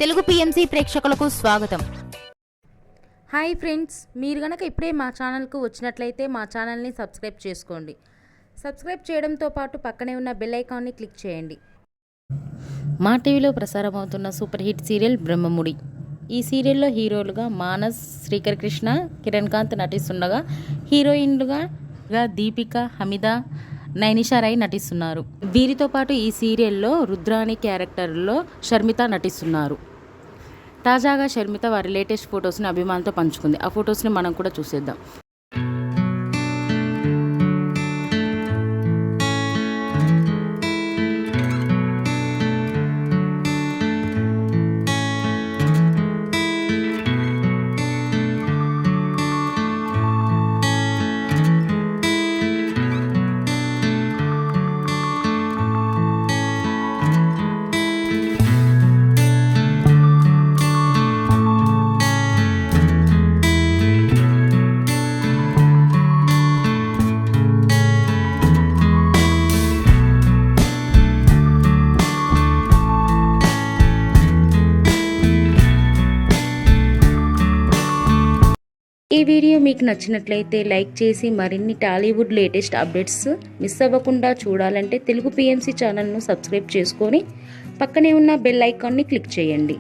Telugu PMC ప్రేక్షకులకు స్వాగతం. Hi friends, మీరు గనక ఇప్పుడే మా ఛానల్కు వచ్చినట్లయితే మా ఛానల్ని సబ్స్క్రైబ్ చేసుకోండి. సబ్స్క్రైబ్ చేయడంతో పాటు పక్కనే ఉన్న బెల్ ఐకాన్ని క్లిక్ చేయండి. మా టీవీలో ప్రసారం అవుతున్న సూపర్ హిట్ సీరియల్ బ్రహ్మముడి. ఈ సీరియల్లో హీరోలుగా మానస్, శ్రీకర్ కృష్ణ, కిరణ్ కాంత్ నటిస్తుండగా హీరోయిన్లుగా దీపిక, హమిద, నైనిషా రాయ్ నటిస్తున్నారు. వీరితో పాటు ఈ సీరియల్లో రుద్రాణి క్యారెక్టర్లో షర్మిత నటిస్తున్నారు. తాజాగా షర్మిత వారి లేటెస్ట్ ఫొటోస్ని అభిమానులతో పంచుకుంది. ఆ ఫొటోస్ని మనం కూడా చూసేద్దాం. ఈ వీడియో మీకు నచ్చినట్లయితే లైక్ చేసి మరిన్ని టాలీవుడ్ లేటెస్ట్ అప్డేట్స్ మిస్ అవ్వకుండా చూడాలంటే తెలుగు పిఎంసి ఛానల్ను సబ్స్క్రైబ్ చేసుకొని పక్కనే ఉన్న బెల్ ఐకాన్ని క్లిక్ చేయండి.